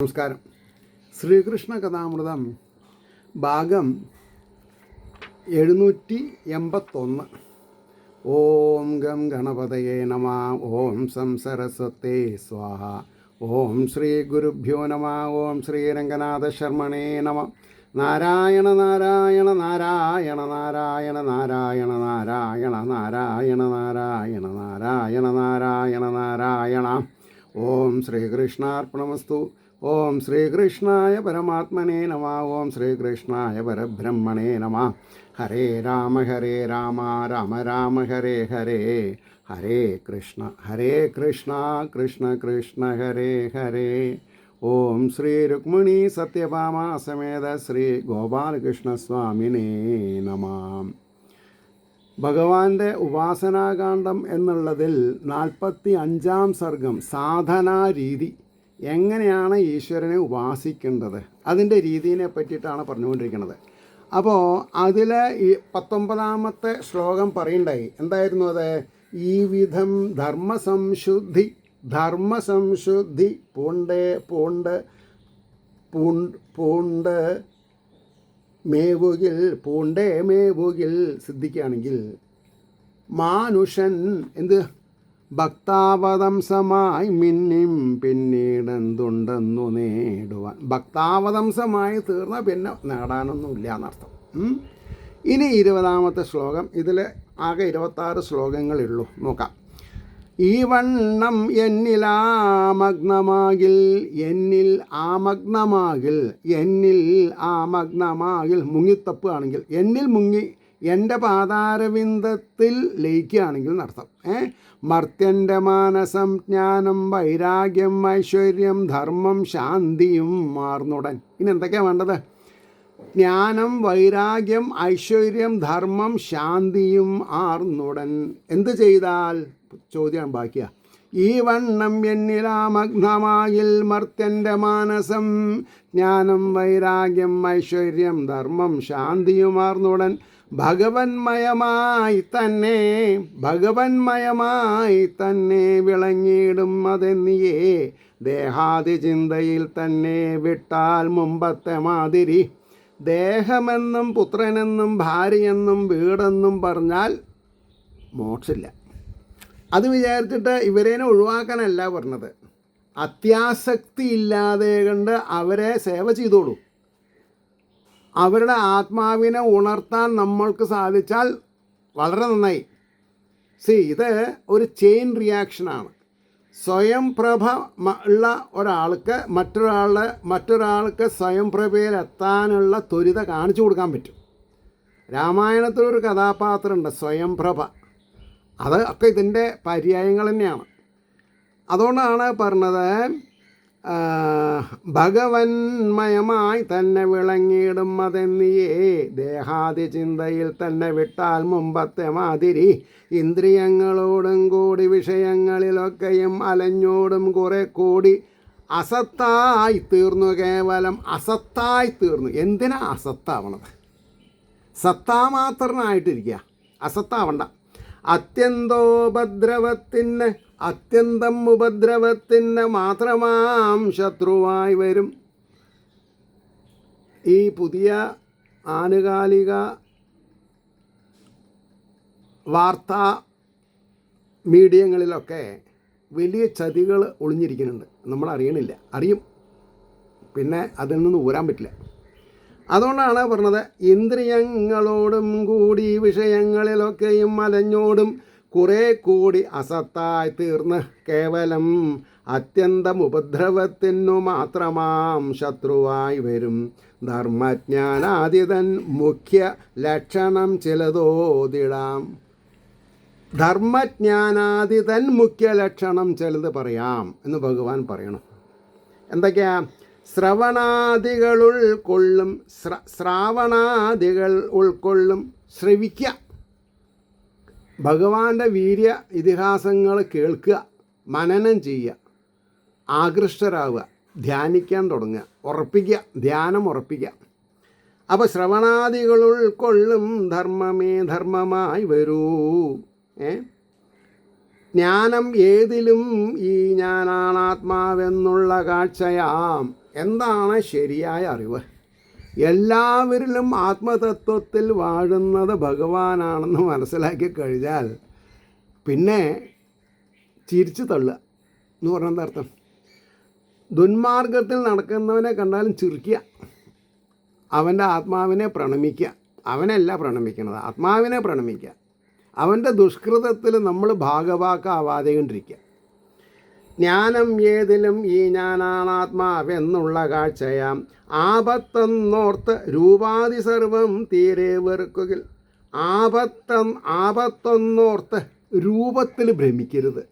നമസ്കാരം. ശ്രീകൃഷ്ണ കഥാമൃതം ഭാഗം 781. ഓം ഗം ഗണപതയേ നമ. ഓം സം സരസ്വതേ സ്വാഹ. ഓം ശ്രീ ഗുരുഭ്യോ നമ. ഓം ശ്രീരംഗനാഥ ശർമ്മണേ നമ. നാരായണ നാരായണ നാരായണ നാരായണ നാരായണ നാരായണ നാരായണ നാരായണ നാരായണ നാരായണ നാരായണ. ഓം ശ്രീകൃഷ്ണാർപ്പണമസ്തു. ഓം ശ്രീകൃഷ്ണായ പരമാത്മനേ നമ. ഓം ശ്രീകൃഷ്ണായ പരബ്രഹ്മണേ നമ. ഹരേ രാമ രാമ രാമ ഹരേ ഹരേ. ഹരേ കൃഷ്ണ കൃഷ്ണ കൃഷ്ണ ഹരേ ഹരേ. ഓം ശ്രീ രുക്മിണി സത്യഭാമ സമേത ശ്രീ ഗോപാലകൃഷ്ണസ്വാമിനേ നമ. ഭഗവാന്റെ ഉപാസനാകാന്ഡം എന്നുള്ളതിൽ 45-ാം സർഗം സാധനാരീതി, എങ്ങനെയാണ് ഈശ്വരനെ ഉപാസിക്കേണ്ടത്, അതിൻ്റെ രീതിയെ പറ്റിയിട്ടാണ് പറഞ്ഞുകൊണ്ടിരിക്കുന്നത്. അപ്പോൾ അതിൽ ഈ 19-ാമത്തെ ശ്ലോകം പറയുണ്ടായി. എന്തായിരുന്നു അത്? ഈ വിധം ധർമ്മസംശുദ്ധി മേവുകിൽ സിദ്ധിക്കുകയാണെങ്കിൽ മാനുഷൻ എന്ത് ഭക്താവതംസമായി മിന്നിം പിന്നീടെന്തുണ്ടെന്നു നേടുവാൻ. ഭക്താവതംസമായി തീർന്ന പിന്നെ നേടാനൊന്നുമില്ല എന്നർത്ഥം. ഇനി 20-ാമത്തെ ശ്ലോകം. ഇതിൽ ആകെ 26 ശ്ലോകങ്ങളുള്ളൂ. നോക്കാം. ഈ വണ്ണം എന്നിൽ ആമഗ്നമാകിൽ മുങ്ങിത്തപ്പുകയാണെങ്കിൽ, എന്നിൽ മുങ്ങി എൻ്റെ പാതാരവിന്ദത്തിൽ ലയിക്കുകയാണെങ്കിൽ എന്നർത്ഥം. മർത്യൻ്റെ മാനസം ജ്ഞാനം വൈരാഗ്യം ഐശ്വര്യം ധർമ്മം ശാന്തിയും മാർന്നുടൻ. ഇനി എന്തൊക്കെയാണ് വേണ്ടത്? ജ്ഞാനം വൈരാഗ്യം ഐശ്വര്യം ധർമ്മം ശാന്തിയും ആർന്നുടൻ. എന്ത് ചെയ്താൽ? ചോദ്യം ബാക്കിയാ. ഈ വണ്ണം എന്നിലാമഗ്നമായിൽ മർത്യൻ്റെ മാനസം ജ്ഞാനം വൈരാഗ്യം ഐശ്വര്യം ധർമ്മം ശാന്തിയുമാർന്നുടൻ ഭഗവന്മയമായി തന്നെ വിളങ്ങിയിടും അതെന്നിയേ ദേഹാദി ചിന്തയിൽ തന്നെ വിട്ടാൽ മുമ്പത്തെ മാതിരി. ദേഹമെന്നും പുത്രനെന്നും ഭാര്യയെന്നും വീടെന്നും പറഞ്ഞാൽ മോക്ഷമില്ല. അത് വിചാരിച്ചിട്ട് ഇവരേനെ ഒഴിവാക്കാനല്ല പറഞ്ഞത്. അത്യാസക്തി ഇല്ലാതെ കണ്ട് അവരെ സേവ ചെയ്തോളൂ. അവരുടെ ആത്മാവിനെ ഉണർത്താൻ നമ്മൾക്ക് സാധിച്ചാൽ വളരെ നന്നായി. ഇത് ഒരു ചെയിൻ റിയാക്ഷനാണ്. സ്വയം പ്രഭ ഉള്ള ഒരാൾക്ക് മറ്റൊരാൾക്ക് സ്വയം പ്രഭയിലെത്താനുള്ള ത്വരിത കാണിച്ചു കൊടുക്കാൻ പറ്റും. രാമായണത്തിലൊരു കഥാപാത്രമുണ്ട്, സ്വയം പ്രഭ. അത് ഒക്കെ ഇതിൻ്റെ പര്യായങ്ങൾ തന്നെയാണ്. അതുകൊണ്ടാണ് പറഞ്ഞത് ഭഗവന്മയമായി തന്നെ വിളങ്ങിയിടും അതെന്നിയേ ദേഹാദി ചിന്തയിൽ തന്നെ വിട്ടാൽ മുമ്പത്തെ മാതിരി. ഇന്ദ്രിയങ്ങളോടും കൂടി വിഷയങ്ങളിലൊക്കെയും അലഞ്ഞോടും കുറെ കൂടി അസത്തായി തീർന്നു. കേവലം അസത്തായി തീർന്നു. എന്തിനാ അസത്താവണത്? സത്താമാത്രനായിട്ടിരിക്കുക, അസത്താവണ്ട. അത്യന്തം ഉപദ്രവത്തിന് മാത്രമാം ശത്രുവായി വരും. ഈ പുതിയ ആനുകാലിക വാർത്താ മീഡിയങ്ങളിലൊക്കെ വലിയ ചതികൾ ഒളിഞ്ഞിരിക്കുന്നുണ്ട്. നമ്മൾ അറിയണില്ല. അറിയും, പിന്നെ അതിൽ നിന്ന് ഊരാൻ പറ്റില്ല. അതുകൊണ്ടാണ് പറഞ്ഞത് ഇന്ദ്രിയങ്ങളോടും കൂടി വിഷയങ്ങളിലൊക്കെയും അലഞ്ഞോടും കുറേ കൂടി അസത്തായി തീർന്ന് കേവലം അത്യന്തം ഉപദ്രവത്തിനു മാത്രമാം ശത്രുവായി വരും. ധർമ്മജ്ഞാനാദിതൻ മുഖ്യ ലക്ഷണം ചിലതോതിടാം. ധർമ്മജ്ഞാനാദിതൻ മുഖ്യ ലക്ഷണം ചിലത് പറയാം എന്ന് ഭഗവാൻ പറയണം. എന്തൊക്കെയാ? ശ്രവണാദികൾ ഉൾക്കൊള്ളും. ശ്രവിക്കുക, ഭഗവാന്റെ വീര്യ ഇതിഹാസങ്ങൾ കേൾക്കുക, മനനം ചെയ്യുക, ആകൃഷ്ടരാകുക, ധ്യാനിക്കാൻ തുടങ്ങുക, ധ്യാനം ഉറപ്പിക്കുക. അപ്പോൾ ശ്രവണാദികൾ ഉൾക്കൊള്ളും ധർമ്മമേ ധർമ്മമായി വരൂ. ജ്ഞാനം ഏതിലും ഈ ഞാനാണ് ആത്മാവെന്നുള്ള കാഴ്ചയാം എന്താണ് ശരിയായ അറിവ്? എല്ലാവരിലും ആത്മതത്വത്തിൽ വാഴുന്നത് ഭഗവാനാണെന്ന് മനസ്സിലാക്കി കഴിഞ്ഞാൽ പിന്നെ ചിരിച്ചു തള്ളുക എന്ന് പറഞ്ഞാൽ എന്താ അർത്ഥം? ദുന്മാർഗത്തിൽ നടക്കുന്നവനെ കണ്ടാലും ചിരിക്കുക, അവൻ്റെ ആത്മാവിനെ പ്രണമിക്കുക. അവനല്ല പ്രണമിക്കുന്നത്, ആത്മാവിനെ പ്രണമിക്കുക. അവൻ്റെ ദുഷ്കൃതത്തിൽ നമ്മൾ ഭാഗവാക്കാവാതെ കൊണ്ടിരിക്കുക. ജ്ഞാനം ഏതിലും ഈ ഞാനാണ് ആത്മാവെന്നുള്ള കാഴ്ചയാം, ആപത്തെന്നോർത്ത് രൂപാതി സർവം തീരെ വെറുക്കുകിൽ. ആപത്തൊന്നോർത്ത് രൂപത്തിൽ ഭ്രമിക്കരുത്.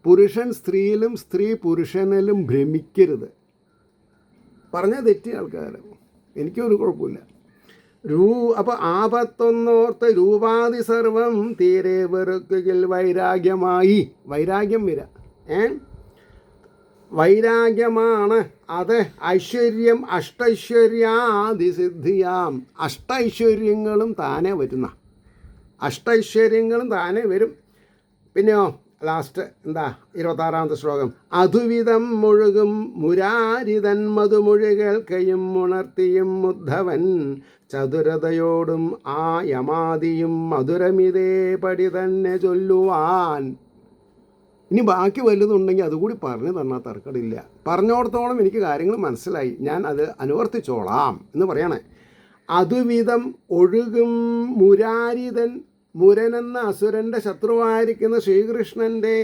പുരുഷൻ സ്ത്രീയിലും സ്ത്രീ പുരുഷനിലും ഭ്രമിക്കരുത്. പറഞ്ഞ തെറ്റിയ ആൾക്കാർ, എനിക്കൊരു കുഴപ്പമില്ല. അപ്പോൾ ആപത്തൊന്നോർത്ത് രൂപാതി സർവം തീരെ വെറുക്കുകിൽ വൈരാഗ്യമായി. വൈരാഗ്യം വരിക. വൈരാഗ്യമാണ് അത് ഐശ്വര്യം അഷ്ടൈശ്വര്യാദിസിദ്ധിയാം. അഷ്ടൈശ്വര്യങ്ങളും താനേ വരുന്ന, അഷ്ടൈശ്വര്യങ്ങളും താനേ വരും. പിന്നെയോ ലാസ്റ്റ് എന്താ 26ാമത്തെ ശ്ലോകം, അതുവിധം മുഴുകും മുരാരിതൻ മധുമൊഴികൾക്കയും ഉണർത്തിയും ഉദ്ധവൻ ചതുരതയോടും ആ യമാദിയും മധുരമിതേ പടി തന്നെ ചൊല്ലുവാൻ. ഇനി ബാക്കി വലുതുണ്ടെങ്കിൽ അതുകൂടി പറഞ്ഞു തന്നാൽ തർക്കമില്ല. പറഞ്ഞോടത്തോളം എനിക്ക് കാര്യങ്ങൾ മനസ്സിലായി, ഞാൻ അത് അനുവർത്തിച്ചോളാം എന്ന് പറയണേ. അതുവിധം ഒഴുകും മുരാരിതൻ, മുരനെന്ന അസുരൻ്റെ ശത്രുവായിരിക്കുന്ന ശ്രീകൃഷ്ണൻ്റെ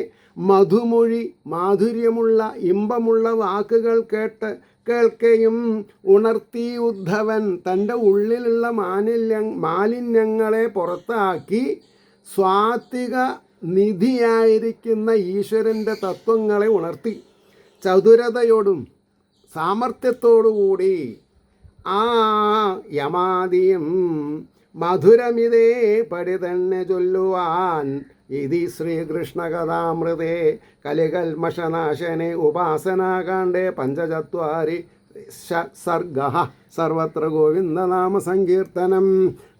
മധുമൊഴി, മാധുര്യമുള്ള ഇമ്പമുള്ള വാക്കുകൾ കേൾക്കുകയും ഉണർത്തി ഉദ്ധവൻ തൻ്റെ ഉള്ളിലുള്ള മാലിന്യങ്ങളെ പുറത്താക്കി സ്വാത്വിക നിധിയായിരിക്കുന്ന ഈശ്വരൻ്റെ തത്വങ്ങളെ ഉണർത്തി ചതുരതയോടും സാമർത്ഥ്യത്തോടുകൂടി ആ യമാദിയും മധുരമിതേ പടി തന്നെ ചൊല്ലുവാൻ. ഇതി ശ്രീകൃഷ്ണകഥാമൃതേ കലികൽമഷനാശനെ ഉപാസനാകാണ്ഡേ പഞ്ചചത്വാരി സർഗഃ സർവത്ര ഗോവിന്ദനാമ സങ്കീർത്തനം.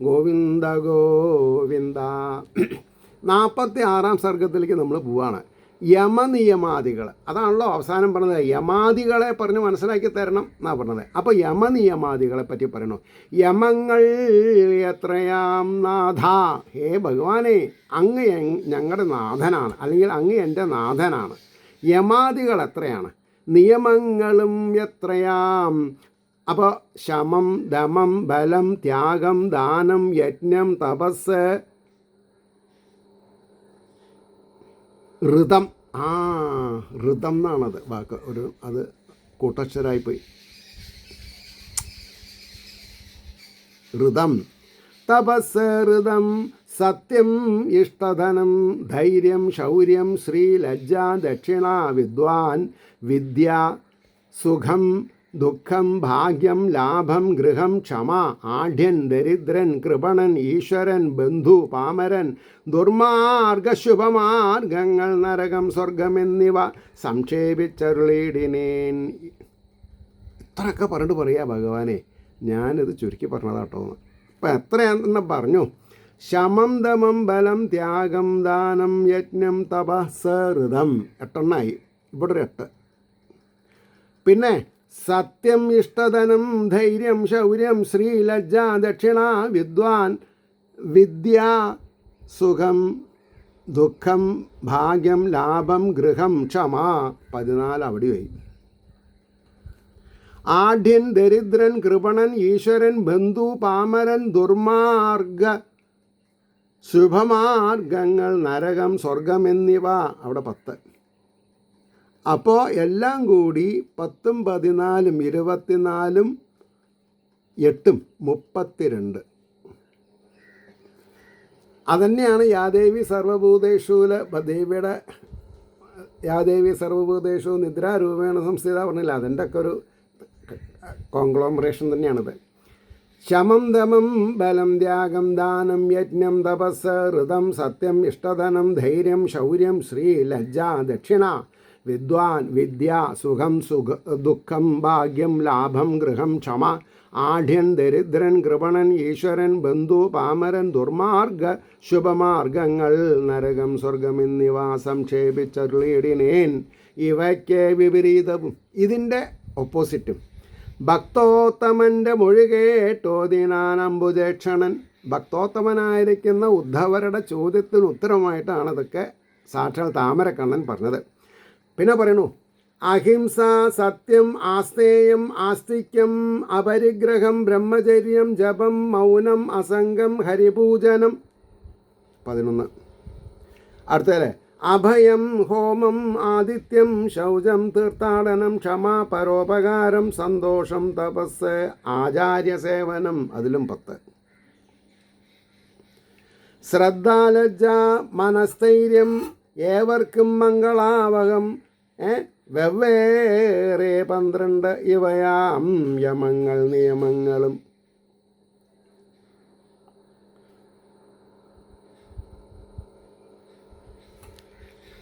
ഗോവിന്ദ ഗോവിന്ദ. 46ാം സർഗത്തിലേക്ക് നമ്മൾ പോവാണ്. യമനിയമാദികൾ, അതാണല്ലോ അവസാനം പറഞ്ഞത്. യമാദികളെ പറഞ്ഞ് മനസ്സിലാക്കി തരണം എന്നാണ് പറഞ്ഞത്. അപ്പോൾ യമനിയമാദികളെ പറ്റി പറയണു. യമങ്ങൾ എത്രയാം നാഥ, ഹേ ഭഗവാനെ, അങ്ങ് ഞങ്ങളുടെ നാഥനാണ്, അല്ലെങ്കിൽ അങ്ങ് എൻ്റെ നാഥനാണ്. യമാദികൾ എത്രയാണ്? നിയമങ്ങളും എത്രയാം. അപ്പോൾ ശമം, ദമം, ബലം, ത്യാഗം, ദാനം, യജ്ഞം, തപസ്, ഋതം. ഋതം എന്നാണത് വാക്ക്, അത് കൂട്ടക്ഷരായിപ്പോയി. ഋതം, തപസ്, ഋതം, സത്യം, ഇഷ്ടധനം, ധൈര്യം, ശൗര്യം, ശ്രീ, ലജ്ജ, ദക്ഷിണ, വിദ്വാൻ, വിദ്യ, സുഖം, ദുഃഖം, ഭാഗ്യം, ലാഭം, ഗൃഹം, ക്ഷമ, ആഢ്യൻ, ദരിദ്രൻ, കൃപണൻ, ഈശ്വരൻ, ബന്ധു, പാമരൻ, ദുർമാർഗ, ശുഭമാർഗങ്ങൾ, നരകം, സ്വർഗം എന്നിവ സംക്ഷേപിച്ചരുളിയിടിനേൻ. ഇത്രയൊക്കെ പറഞ്ഞിട്ട് പറയാ ഭഗവാനെ, ഞാനിത് ചുരുക്കി പറഞ്ഞതാട്ടോ. ഇപ്പം എത്രയാണെന്ന് പറഞ്ഞു. ശമം, ദമം, ബലം, ത്യാഗം, ദാനം, യജ്ഞം, തപസ്, ഋതം. 8 ഇവിടെ ഒരു 8. പിന്നെ സത്യം, ഇഷ്ടധനം, ധൈര്യം, ശൗര്യം, ശ്രീ, ലജ്ജ, ദക്ഷിണ, വിദ്വാൻ, വിദ്യ, സുഖം, ദുഃഖം, ഭാഗ്യം, ലാഭം, ഗൃഹം, ക്ഷമ. 14 അവിടെയായി. ആഢ്യൻ, ദരിദ്രൻ, കൃപണൻ, ഈശ്വരൻ, ബന്ധു, പാമരൻ, ദുർമാർഗ, ശുഭമാർഗങ്ങൾ, നരകം, സ്വർഗം എന്നിവ അവിടെ 10. അപ്പോൾ എല്ലാം കൂടി 10ഉം 14ഉം 24ഉം 8ഉം 32. അതന്നെയാണ് യാദേവി സർവഭൂതേഷൂല ദേവിയുടെ യാദേവി സർവഭൂതേഷു നിദ്രാരൂപേണ സംസ്ഥിത പറഞ്ഞില്ല, അതിൻ്റെ ഒക്കെ ഒരു കോൺഗ്ലോമറേഷൻ തന്നെയാണിത്. ശമം, ദമം, ബലം, ത്യാഗം, ദാനം, യജ്ഞം, തപസ്, ഋതം, സത്യം, ഇഷ്ടധനം, ധൈര്യം, ശൗര്യം, ശ്രീ, ലജ്ജ, ദക്ഷിണ, വിദ്വാൻ, വിദ്യ, സുഖം, ദുഃഖം, ഭാഗ്യം, ലാഭം, ഗൃഹം, ക്ഷമ, ആഢ്യൻ, ദരിദ്രൻ, കൃപണൻ, ഈശ്വരൻ, ബന്ധു, പാമരൻ, ദുർമാർഗ, ശുഭമാർഗങ്ങൾ, നരകം, സ്വർഗം എന്നിവ സംക്ഷേപിച്ചരുളിയിടിനേൻ. ഇവയ്ക്ക് വിപരീതവും ഇതിൻ്റെ ഓപ്പോസിറ്റും ഭക്തോത്തമൻ്റെ മൊഴി കേട്ടോതിനാൻ അംബുജേക്ഷണൻ. ഭക്തോത്തമനായിരിക്കുന്ന ഉദ്ധവരുടെ ചോദ്യത്തിന് ഉത്തരമായിട്ടാണ് ഇതൊക്കെ സാക്ഷാൽ താമരക്കണ്ണൻ പറഞ്ഞത്. പിന്നെ പറയണു, അഹിംസ, സത്യം, ആസ്തേയം, ആസ്തിക്യം, അപരിഗ്രഹം, ബ്രഹ്മചര്യം, ജപം, മൗനം, അസംഗം, ഹരിപൂജനം. 11. അടുത്തല്ലേ, അഭയം, ഹോമം, ആദിത്യം, ശൗചം, തീർത്ഥാടനം, ക്ഷമ, പരോപകാരം, സന്തോഷം, തപസ്, ആചാര്യസേവനം. അതിലും 10. ശ്രദ്ധാലജ്ജ, മനസ്ഥൈര്യം, ഏവർക്കും മംഗളാവകം, വെവ്വേറെ 12 ഇവയാം യമങ്ങൾ നിയമങ്ങളും.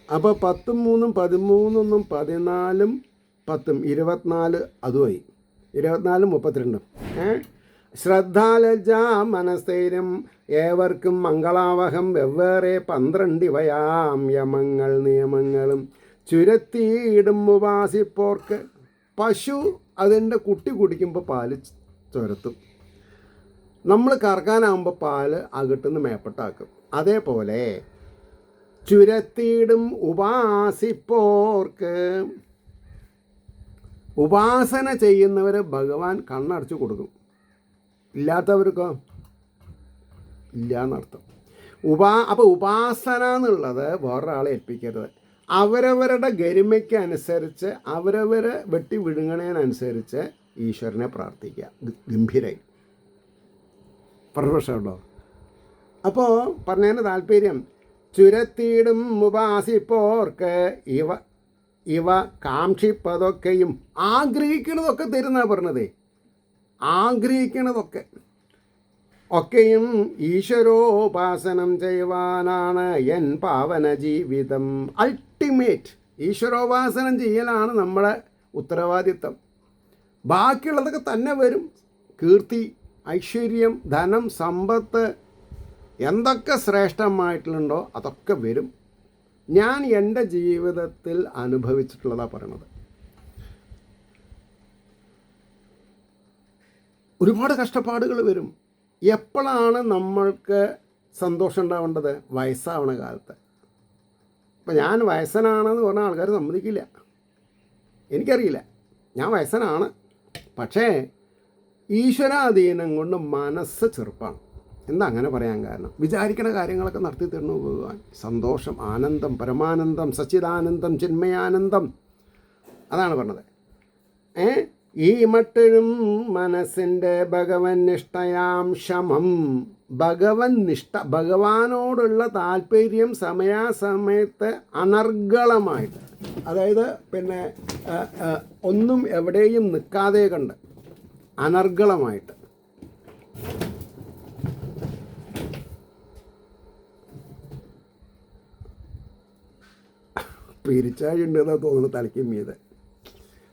അപ്പോൾ 10, 3, 13, 14, 10, 24 അതുമായി 24, 32. ശ്രദ്ധാലജ്ജ, മനസ്ഥൈര്യം, ഏവർക്കും മംഗളാവഹം, വെവ്വേറെ 12 ഇവയാം യമങ്ങൾ നിയമങ്ങളും. ചുരത്തിയിടും ഉപാസിപ്പോർക്ക്. പശു അതിൻ്റെ കുട്ടി കുടിക്കുമ്പോൾ പാല് ചുരത്തും. നമ്മൾ കറക്കാനാകുമ്പോൾ പാല് അകട്ടുന്ന് മേപ്പട്ടാക്കും. അതേപോലെ ചുരത്തിയിടും ഉപാസിപ്പോർക്ക്, ഉപാസന ചെയ്യുന്നവർ ഭഗവാൻ കണ്ണടച്ച് കൊടുക്കും. ഇല്ലാത്തവർക്കോ ഇല്ല എന്നർത്ഥം. അപ്പോൾ ഉപാസന എന്നുള്ളത് വേറൊരാളെ ഏൽപ്പിക്കരുത്. അവരവരുടെ ഗരിമയ്ക്ക് അനുസരിച്ച്, അവരവരെ വെട്ടി വിഴുങ്ങണതിനനുസരിച്ച് ഈശ്വരനെ പ്രാർത്ഥിക്കുക. ഗംഭീരായി പ്രശ്നമുണ്ടോ? അപ്പോൾ പറഞ്ഞതിന് താല്പര്യം, ചുരത്തിയിടും ഉപാസിപ്പോർക്ക് ഇവ കാക്ഷിപ്പതൊക്കെയും ആഗ്രഹിക്കണതൊക്കെ തരുന്ന പറഞ്ഞതേ. ആഗ്രഹിക്കണതൊക്കെ ഒക്കെയും ഈശ്വരോപാസനം ചെയ്യുവാനാണ് എൻ പാവന ജീവിതം. അൾട്ടിമേറ്റ് ഈശ്വരോപാസനം ചെയ്യലാണ് നമ്മുടെ ഉത്തരവാദിത്തം. ബാക്കിയുള്ളതൊക്കെ തന്നെ വരും. കീർത്തി, ഐശ്വര്യം, ധനം, സമ്പത്ത്, എന്തൊക്കെ ശ്രേഷ്ഠമായിട്ടുണ്ടോ അതൊക്കെ വരും. ഞാൻ എൻ്റെ ജീവിതത്തിൽ അനുഭവിച്ചിട്ടുള്ളതാണ് പറയണത്. ഒരുപാട് കഷ്ടപ്പാടുകൾ വരും. എപ്പോഴാണ് നമ്മൾക്ക് സന്തോഷം ഉണ്ടാവേണ്ടത്? വയസ്സാവണ കാലത്ത്. ഇപ്പം ഞാൻ വയസ്സനാണെന്ന് പറഞ്ഞാൽ ആൾക്കാർ സമ്മതിക്കില്ല. എനിക്കറിയില്ല, ഞാൻ വയസ്സനാണ്. പക്ഷേ ഈശ്വരാധീനം കൊണ്ട് മനസ്സ് ചെറുപ്പാണ്. എന്താ അങ്ങനെ പറയാൻ കാരണം? വിചാരിക്കുന്ന കാര്യങ്ങളൊക്കെ നടത്തി തരുന്നു ഭഗവാൻ. സന്തോഷം, ആനന്ദം, പരമാനന്ദം, സച്ചിദാനന്ദം, ചിന്മയാനന്ദം. അതാണ് പറഞ്ഞത്. ഈ മട്ടിലും മനസ്സിൻ്റെ ഭഗവൻ നിഷ്ഠയാം ശമം. ഭഗവൻ നിഷ്ഠ, ഭഗവാനോടുള്ള താല്പര്യം സമയാസമയത്ത് അനർഗളമായിട്ട്, അതായത് പിന്നെ ഒന്നും എവിടെയും നിൽക്കാതെ കണ്ട് അനർഗളമായിട്ട്. പിരിച്ചാഴി ഉണ്ടെന്നാണ് തോന്നുന്നു തലയ്ക്ക് മീതെ.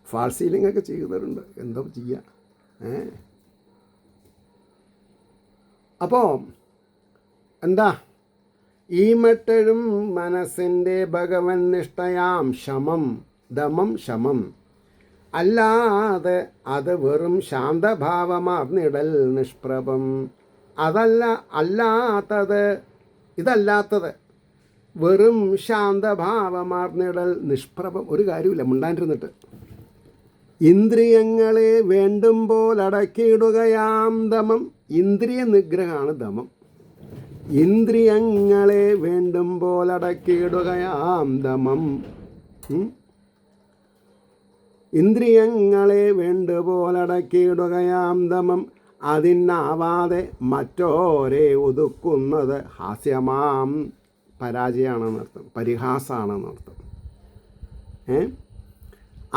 ഫാൾ സീലിംഗ് ഒക്കെ ചെയ്തിട്ടുണ്ട്. എന്താ ചെയ്യുക? അപ്പോൾ എന്താ, ഈ മട്ടഴും മനസ്സിൻ്റെ ഭഗവൻ നിഷ്ഠയാം ശമം. ദമം ശമം. അല്ലാതെ അത് വെറും ശാന്തഭാവമാർന്നിടൽ നിഷ്പ്രഭം. ഇതല്ലാത്തത് വെറും ശാന്തഭാവമാർന്നിടൽ നിഷ്പ്രഭം. ഒരു കാര്യമില്ല മുണ്ടാണ്ടിരുന്നിട്ട്. ഇന്ദ്രിയങ്ങളെ വേണ്ടുമ്പോൾ അടക്കിയിടുകയാം ദമം. ഇന്ദ്രിയ നിഗ്രഹമാണ് ദമം. ഇന്ദ്രിയങ്ങളെ വേണ്ടുമ്പോൾ അടക്കിയിടുകയാം ദമം. ഇന്ദ്രിയങ്ങളെ വേണ്ടുമ്പോൾ അടക്കിയിടുകയാം ദമം. അതിനാവാതെ മറ്റോരെ ഒതുക്കുന്നത് ഹാസ്യമാം പരാജയമാണെന്നർത്ഥം, പരിഹാസമാണെന്നർത്ഥം.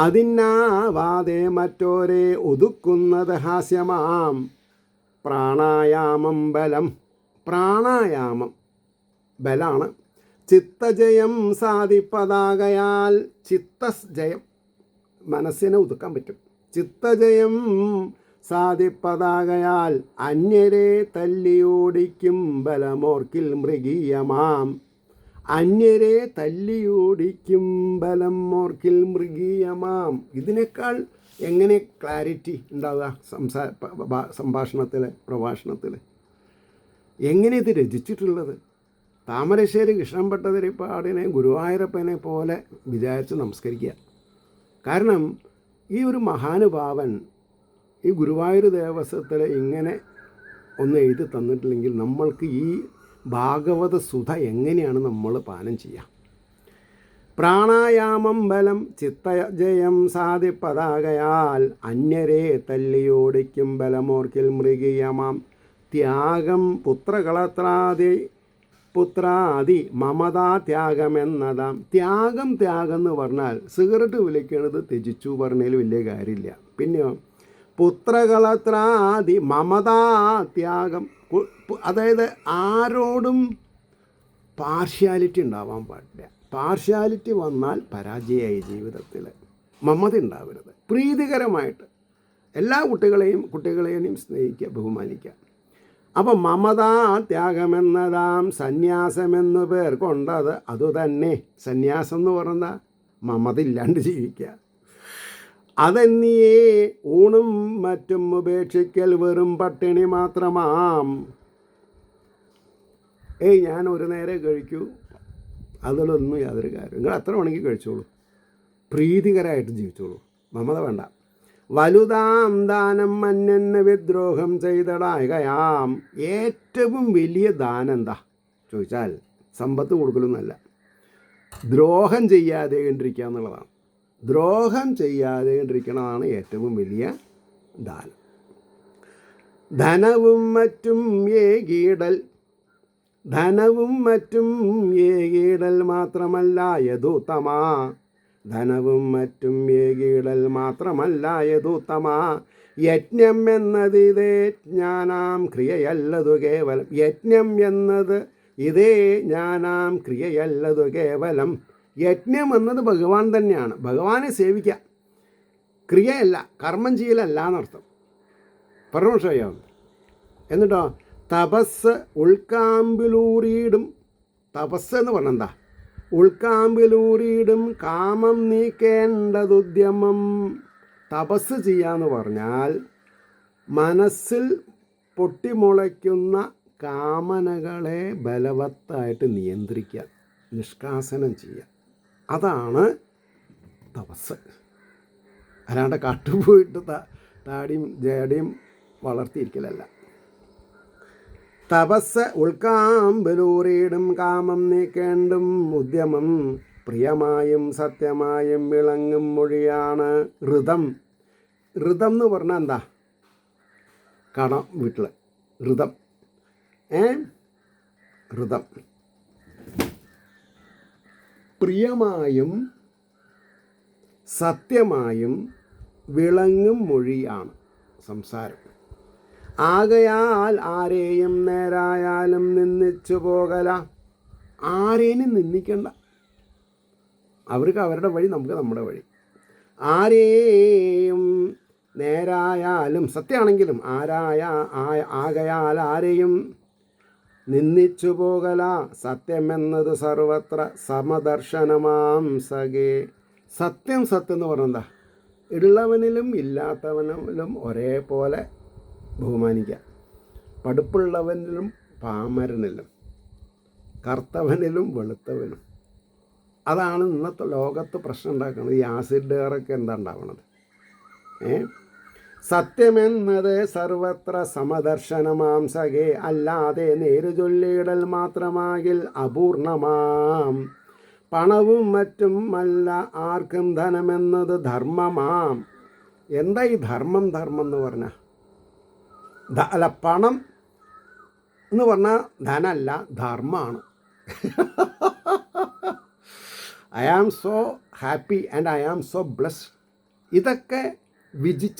അതിനാവാതെ മറ്റോരെ ഒതുക്കുന്നത് ഹാസ്യമാം. പ്രാണായാമം ബലം. പ്രാണായാമം ബലാണ്. ചിത്തജയം സാധിപ്പതാകയാൽ. ചിത്തജയം, മനസ്സിനെ ഒതുക്കാൻ പറ്റും. ചിത്തജയം സാധിപ്പതാകയാൽ അന്യരെ തല്ലിയോടിക്കും ബലമോർക്കിൽ മൃഗീയമാം. അന്യരെ തല്ലിയോടിക്കും ബലം മോർക്കിൽ മൃഗീയമാം. ഇതിനേക്കാൾ എങ്ങനെ ക്ലാരിറ്റി ഉണ്ടാവുക സംഭാഷണത്തിൽ, പ്രഭാഷണത്തിൽ? എങ്ങനെ ഇത് രചിച്ചിട്ടുള്ളത്? താമരശ്ശേരി കൃഷ്ണൻ ഭട്ടതിരിപ്പാടിനെ ഗുരുവായൂരപ്പനെ പോലെ വിചാരിച്ച് നമസ്കരിക്കുക. കാരണം ഈ ഒരു മഹാനുഭാവൻ ഈ ഗുരുവായൂർ ദേവസ്വത്തിൽ ഇങ്ങനെ ഒന്ന് എഴുതി തന്നിട്ടില്ലെങ്കിൽ നമ്മൾക്ക് ഈ ഭാഗവത സുധ എങ്ങനെയാണ് നമ്മൾ പാനം ചെയ്യുക? പ്രാണായാമം ബലം ചിത്തജയം സാധിപ്പതാകയാൽ അന്യരെ തല്ലിയോടിക്കും ബലമോർക്കിൽ മൃഗീയമാം ത്യാഗം പുത്രാദി മമതാ ത്യാഗമെന്നതാം. ത്യാഗം എന്ന് പറഞ്ഞാൽ സിഗരറ്റ് വിളിക്കണത് ത്യജിച്ചു പറഞ്ഞതിൽ വലിയ കാര്യമില്ല. പിന്നെയോ പുത്രകളത്രാദി മമതാ ത്യാഗം, അതായത് ആരോടും പാർഷ്യാലിറ്റി ഉണ്ടാവാൻ പാടില്ല. പാർഷ്യാലിറ്റി വന്നാൽ പരാജയമായി ജീവിതത്തിൽ. മമത ഉണ്ടാവരുത്. പ്രീതികരമായിട്ട് എല്ലാ കുട്ടികളെയും സ്നേഹിക്കുക, ബഹുമാനിക്കുക. അപ്പം മമതാ ത്യാഗമെന്നതാം സന്യാസമെന്നു പേർ കൊണ്ടത് അതുതന്നെ. സന്യാസം എന്ന് പറഞ്ഞാൽ മമത ഇല്ലാണ്ട് ജീവിക്കുക. അതെന്നിയേ ഊണും മറ്റും ഉപേക്ഷിക്കൽ വെറും പട്ടിണി മാത്രമാം. ഞാൻ ഒരു നേരം കഴിക്കൂ, അതിലൊന്നും യാതൊരു കാര്യം. നിങ്ങൾ എത്ര വേണമെങ്കിൽ കഴിച്ചോളൂ, പ്രീതികരമായിട്ട് ജീവിച്ചോളൂ, മമത വേണ്ട. വലുതാം ദാനം മന്യന് വിദ്രോഹം ചെയ്തടായകയാം. ഏറ്റവും വലിയ ദാനം എന്താ ചോദിച്ചാൽ സമ്പത്ത് കൊടുക്കലൊന്നുമല്ല, ദ്രോഹം ചെയ്യാതെ കണ്ടിരിക്കുക എന്നുള്ളതാണ്. ദ്രോഹം ചെയ്യാതെ കണ്ടിരിക്കണതാണ് ഏറ്റവും വലിയ ദാനം. ധനവും മറ്റും ഏകീടൽ മാത്രമല്ല യദുത്തമാ. ധനവും മറ്റും ഏകീടൽ മാത്രമല്ല യദുത്തമാ. യജ്ഞം എന്നത് ഇതേ ജ്ഞാനാം ക്രിയയല്ലതു കേവലം. യജ്ഞം എന്നത് ഇതേ ജ്ഞാനാം ക്രിയയല്ലതു കേവലം. യജ്ഞം എന്നത് ഭഗവാൻ തന്നെയാണ്. ഭഗവാനെ സേവിക്കുക, ക്രിയയല്ല, കർമ്മം ചെയ്യലല്ല എന്നർത്ഥം. പറഞ്ഞു മനസ്സിലായോ? എന്നിട്ടോ തപസ് ഉൾക്കാമ്പിലൂറിയിടും. തപസ് എന്ന് പറഞ്ഞാൽ എന്താ? ഉൾക്കാമ്പിലൂറിയിടും കാമം നീക്കേണ്ടതുദ്യമം. തപസ് ചെയ്യാന്ന് പറഞ്ഞാൽ മനസ്സിൽ പൊട്ടിമുളയ്ക്കുന്ന കാമനകളെ ബലവത്തായിട്ട് നിയന്ത്രിക്കുക, നിഷ്കാസനം ചെയ്യുക. അതാണ് തപസ്. അല്ലാണ്ട് കാട്ടുപോയിട്ട് താടിയും ജടയും വളർത്തിയിരിക്കലല്ല. തപസ് ഉൾക്കാമ്പലൂറിയിടും കാമം നീക്കേണ്ടും ഉദ്യമം പ്രിയമായും സത്യമായും വിളങ്ങും മൊഴിയാണ് ഋതം. ഋതം എന്ന് പറഞ്ഞാൽ എന്താ? കടം വീട്ടിൽ ഋതം. ഋതം പ്രിയമായും സത്യമായും വിളങ്ങും മൊഴിയാണ് സംസാരം. ആകയാൽ ആരെയും നേരായാലും നിന്ദിച്ചു പോകല. ആരെയും നിന്ദിക്കണ്ട. അവർക്ക് അവരുടെ വഴി, നമുക്ക് നമ്മുടെ വഴി. ആരെയും നേരായാലും സത്യമാണെങ്കിലും ആകയാൽ ആരെയും നിന്ദിച്ചു പോകല. സത്യമെന്നത് സർവത്ര സമദർശനമാം സഖേ. സത്യം എന്ന് പറഞ്ഞെന്താ? ഉള്ളവനിലും ഇല്ലാത്തവനിലും ഒരേപോലെ ബഹുമാനിക്കുക. പഠിപ്പുള്ളവനിലും പാമരനിലും, കറുത്തവനിലും വെളുത്തവനും. അതാണ് ഇന്നത്തെ ലോകത്ത് പ്രശ്നം ഉണ്ടാക്കുന്നത്. ഈ ആസിഡുകാരൊക്കെ എന്താ ഉണ്ടാവണത്? സത്യമെന്നത് സർവത്ര സമദർശനമാം സഖേ. അല്ലാതെ നേരു ചൊല്ലിയിടൽ മാത്രമാകിൽ അപൂർണമാം. പണവും മറ്റും അല്ല ആർക്കും ധനമെന്നത് ധർമ്മമാം. എന്താ ഈ ധർമ്മം എന്ന് പറഞ്ഞാൽ? അല്ല, പണം എന്ന് പറഞ്ഞാൽ ധനമല്ല, ധർമ്മമാണ്. I am so happy and I am so blessed. ഇതൊക്കെ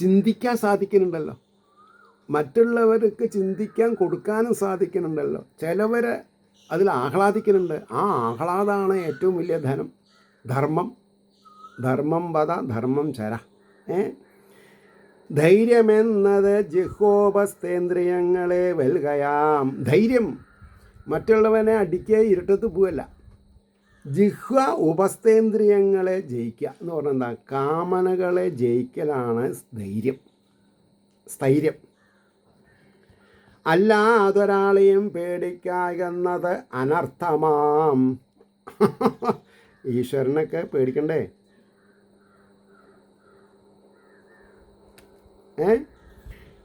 ചിന്തിക്കാൻ സാധിക്കുന്നുണ്ടല്ലോ. മറ്റുള്ളവർക്ക് ചിന്തിക്കാൻ കൊടുക്കാനും സാധിക്കുന്നുണ്ടല്ലോ. ചിലവർ അതിൽ ആഹ്ലാദിക്കുന്നുണ്ട്. ആ ആഹ്ലാദമാണ് ഏറ്റവും വലിയ ധനം. ധർമ്മം വധ ധർമ്മം ചര. ധൈര്യമെന്നത് ജിഹ്വോപസ്ഥേന്ദ്രിയങ്ങളെ വെൽകയാം. ധൈര്യം മറ്റുള്ളവനെ അടിക്കുക, ഇരുട്ടത്ത് പോവല്ല. ജിഹ്വ ഉപസ്ഥേന്ദ്രിയങ്ങളെ ജയിക്കുക എന്ന് പറഞ്ഞാൽ എന്താ? കാമനകളെ ജയിക്കലാണ് സ്ഥൈര്യം. അല്ലാതൊരാളെയും പേടിക്കാകുന്നത് അനർത്ഥമാം. ഈശ്വരനൊക്കെ പേടിക്കണ്ടേ?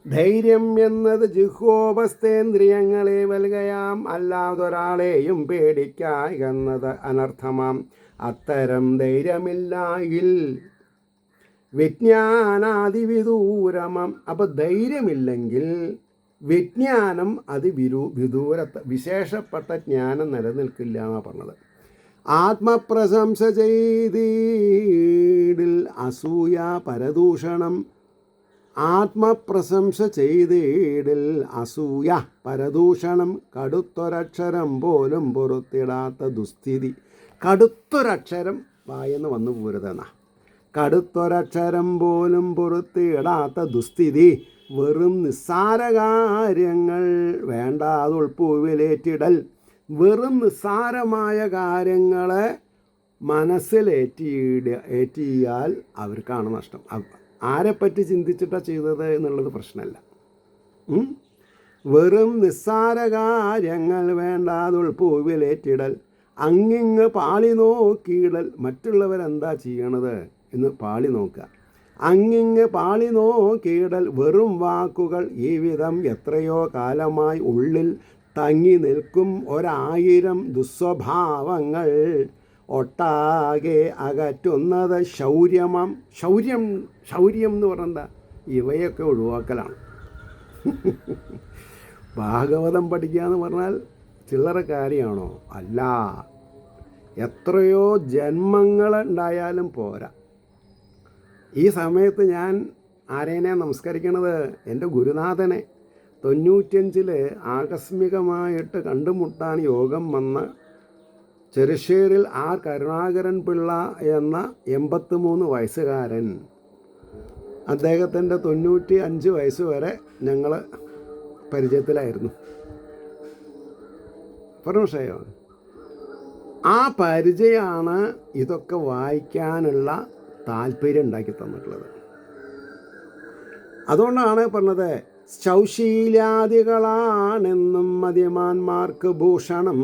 ധൈര്യം എന്നത് ജിഹ്വോപസ്ഥേന്ദ്രിയങ്ങളെ വൽകയാം, അല്ലാതൊരാളെയും പേടിക്കാകുന്നത് അനർത്ഥമാം. അത്തരം ധൈര്യമില്ലെങ്കിൽ വിജ്ഞാനാതിവിദൂരമം. അപ്പോൾ ധൈര്യമില്ലെങ്കിൽ വിജ്ഞാനം വിദൂരത്ത് വിശേഷപ്പെട്ട ജ്ഞാനം നിലനിൽക്കില്ല എന്നാണ് പറഞ്ഞത്. ആത്മപ്രശംസ ചെയ്തിടിൽ അസൂയ പരദൂഷണം. ആത്മപ്രശംസ ചെയ്തിടിൽ അസൂയ പരദൂഷണം. കടുത്തൊരക്ഷരം പോലും പുറത്തിടാത്ത ദുസ്ഥിതി. കടുത്തൊരക്ഷരം വായെന്ന് വന്നു പോരുതെന്നാ. കടുത്തൊരക്ഷരം പോലും പുറത്തിടാത്ത ദുസ്ഥിതി. വെറും നിസ്സാര കാര്യങ്ങൾ വേണ്ടാതുൾപ്പൂവിലേറ്റിടൽ. വെറും നിസ്സാരമായ കാര്യങ്ങളെ മനസ്സിലേറ്റിയാൽ അവർക്കാണ് നഷ്ടം. ആരെപ്പറ്റി ചിന്തിച്ചിട്ടാണ് ചെയ്തത് എന്നുള്ളത് പ്രശ്നമല്ല. വെറും നിസ്സാര കാര്യങ്ങൾ വേണ്ടാതുൾപ്പൂവിലേറ്റിടൽ. അങ്ങിങ്ങ് പാളി നോക്കിയിടൽ. മറ്റുള്ളവരെന്താ ചെയ്യണത് എന്ന് പാളി നോക്കുക. അങ്ങിങ്ങ് പാളി നോക്കിയിടൽ. വെറും വാക്കുകൾ. ഈ വിധം എത്രയോ കാലമായി ഉള്ളിൽ തങ്ങി നിൽക്കും 1000 ദുസ്വഭാവങ്ങൾ ഒട്ടാകെ അകറ്റുന്നത് ശൗര്യമാം. ശൗര്യം എന്ന് പറഞ്ഞാൽ ഇവയൊക്കെ ഒഴിവാക്കലാണ്. ഭാഗവതം പഠിക്കുക എന്ന് പറഞ്ഞാൽ ചില്ലറ കാര്യമാണോ? അല്ല. എത്രയോ ജന്മങ്ങൾ ഉണ്ടായാലും പോരാ. ഈ സമയത്ത് ഞാൻ ആരേനെ നമസ്കരിക്കണത്? എൻ്റെ ഗുരുനാഥനെ. 95 ആകസ്മികമായിട്ട് കണ്ടുമുട്ടാൻ യോഗം വന്ന ചെറുശ്ശേരിൽ ആർ കരുണാകരൻ പിള്ള എന്ന 83 വയസ്സുകാരൻ. അദ്ദേഹത്തിൻ്റെ 95 വയസ്സ് വരെ ഞങ്ങൾ പരിചയത്തിലായിരുന്നു. മനസ്സിലായോ? ആ പരിചയമാണ് ഇതൊക്കെ വായിക്കാനുള്ള താല്പര്യം ഉണ്ടാക്കി തന്നിട്ടുള്ളത്. അതുകൊണ്ടാണ് പറഞ്ഞത്, ശൗശീലാദികളാണെന്നും മതിമാന്മാർക്ക് ഭൂഷണം.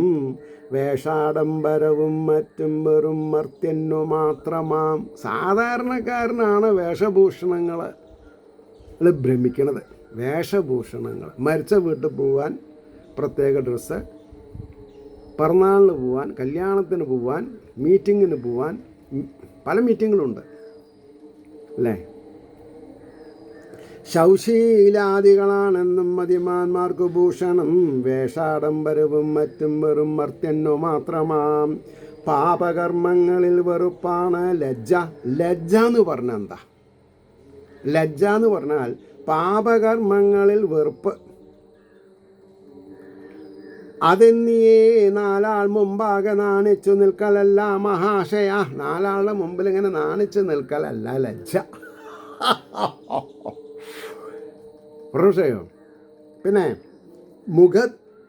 വേഷാഡംബരവും മറ്റും വെറും മർത്യനു മാത്രമാം. സാധാരണക്കാരനാണ് വേഷഭൂഷണങ്ങൾ ഭ്രമിക്കണത്. വേഷഭൂഷണങ്ങൾ. മരിച്ച വീട്ടിൽ പോവാൻ പ്രത്യേക ഡ്രസ്സ്, പിറന്നാളിന് പോവാൻ, കല്യാണത്തിന് പോവാൻ, മീറ്റിങ്ങിന് പോവാൻ, പല മീറ്റിങ്ങുകളുണ്ട് അല്ലേ? ശൗശീലാദികളാണെന്നും മതിമാന്മാർക്ക് ഭൂഷണം. വേഷാഡംബരവും മറ്റും വെറും മർത്യനു മാത്രമാം. പാപകർമ്മങ്ങളിൽ വെറുപ്പാണ് ലജ്ജ. ലജ്ജ എന്ന് പറഞ്ഞാൽ എന്താ? ലജ്ജ എന്ന് പറഞ്ഞാൽ പാപകർമ്മങ്ങളിൽ വെറുപ്പ്. അതെന്നിയേ 4 ആൾ മുമ്പാകെ നാണിച്ചു നിൽക്കലല്ല മഹാശയ. 4 ആളുടെ മുമ്പിൽ ഇങ്ങനെ നാണിച്ചു നിൽക്കലല്ല ലജ്ജ. പ്രശ്നയോ? പിന്നെ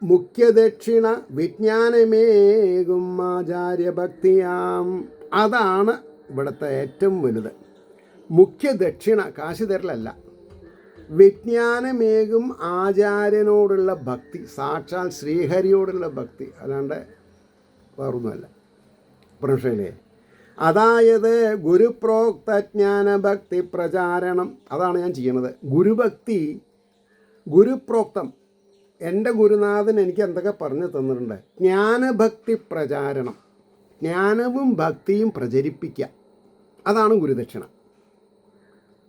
മുഖ്യദക്ഷിണ വിജ്ഞാനമേകും ആചാര്യഭക്തിയാം. അതാണ് ഇവിടുത്തെ ഏറ്റവും വലുത്. മുഖ്യദക്ഷിണ കാശ് തരലല്ല, വിജ്ഞാനമേകും ആചാര്യനോടുള്ള ഭക്തി. സാക്ഷാൽ ശ്രീഹരിയോടുള്ള ഭക്തി, അല്ലാണ്ട് വേറൊന്നുമല്ല. പ്രശ്നമില്ലേ? അതായത് ഗുരുപ്രോക്ത ജ്ഞാനഭക്തി പ്രചാരണം. അതാണ് ഞാൻ ചെയ്യണത്. ഗുരുപ്രോക്തം. എൻ്റെ ഗുരുനാഥൻ എനിക്ക് എന്തൊക്കെ പറഞ്ഞു തന്നിട്ടുണ്ട്? ജ്ഞാനഭക്തി പ്രചാരണം. ജ്ഞാനവും ഭക്തിയും പ്രചരിപ്പിക്കുക. അതാണ് ഗുരുദക്ഷിണ.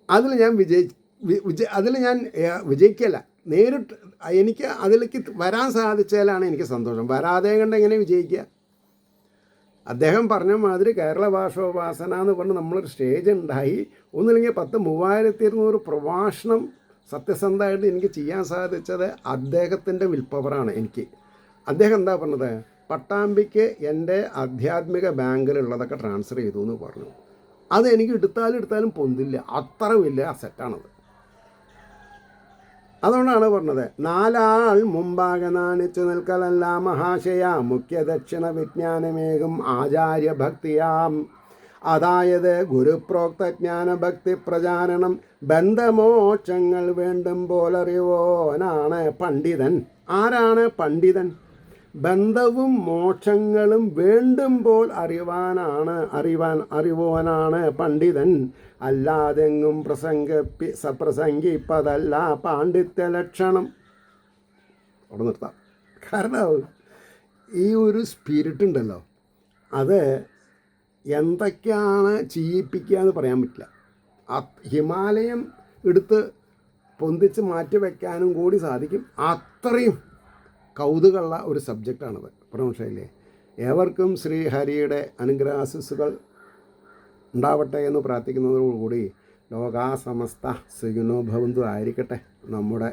അതിൽ ഞാൻ വിജയിക്കല്ല. നേരിട്ട് എനിക്ക് അതിലേക്ക് വരാൻ സാധിച്ചാലാണ് എനിക്ക് സന്തോഷം. വരാതെ കണ്ട് എങ്ങനെ വിജയിക്കുക? അദ്ദേഹം പറഞ്ഞ മാതിരി കേരള ഭാഷോപാസന എന്ന് പറഞ്ഞ് നമ്മളൊരു സ്റ്റേജ് ഉണ്ടായി. ഒന്നില്ലെങ്കിൽ 3200 പ്രഭാഷണം സത്യസന്ധമായിട്ട് എനിക്ക് ചെയ്യാൻ സാധിച്ചത് അദ്ദേഹത്തിൻ്റെ വിൽപ്പവറാണ് എനിക്ക്. അദ്ദേഹം എന്താ പറഞ്ഞത്? പട്ടാമ്പിക്ക് എൻ്റെ ആധ്യാത്മിക ബാങ്കിലുള്ളതൊക്കെ ട്രാൻസ്ഫർ ചെയ്തു എന്ന് പറഞ്ഞു. അത് എനിക്ക് എടുത്താലും പൊന്തില്ല. അത്ര വലിയ അസറ്റാണത്. അതുകൊണ്ടാണ് പറഞ്ഞത്, നാലാൾ മുമ്പാകെ നാണിച്ചു നിൽക്കലല്ല മഹാശയ മുഖ്യ ദക്ഷിണ വിജ്ഞാനമേകും ആചാര്യഭക്തിയാം. അതായത് ഗുരുപ്രോക്ത ജ്ഞാനഭക്തി പ്രചാരണം ബന്ധമോക്ഷങ്ങൾ വേണ്ടും പോലറിവോനാണ് പണ്ഡിതൻ. ആരാണ് പണ്ഡിതൻ? ബന്ധവും മോക്ഷങ്ങളും വേണ്ടുമ്പോൾ അറിവാനാണ് പണ്ഡിതൻ. അല്ലാതെങ്ങും പ്രസംഗിപ്പതല്ല പാണ്ഡിത്യ ലക്ഷണം. അവിടെ നിർത്താം. കാരണം ഈ ഒരു സ്പിരിറ്റ് ഉണ്ടല്ലോ, അത് എന്തൊക്കെയാണ് ചെയ്യിപ്പിക്കുക എന്ന് പറയാൻ പറ്റില്ല. ഹിമാലയം എടുത്ത് പൊന്തിച്ച് മാറ്റി വയ്ക്കാനും കൂടി സാധിക്കും. അത്രയും കൗതുകമുള്ള ഒരു സബ്ജക്റ്റാണത്. പ്രമുഖയിലെ ഏവർക്കും ശ്രീഹരിയുടെ അനുഗ്രഹാശിസ്സുകൾ ഉണ്ടാവട്ടെ എന്ന് പ്രാർത്ഥിക്കുന്നതോടുകൂടി ലോകാസമസ്ത സുഖിനോ ഭവന്തു ആയിരിക്കട്ടെ നമ്മുടെ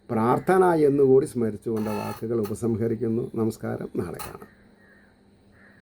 പ്രാർത്ഥന എന്നുകൂടി സ്മരിച്ചുകൊണ്ട് വാക്കുകൾ ഉപസംഹരിക്കുന്നു. നമസ്കാരം. നാളെ കാണാം.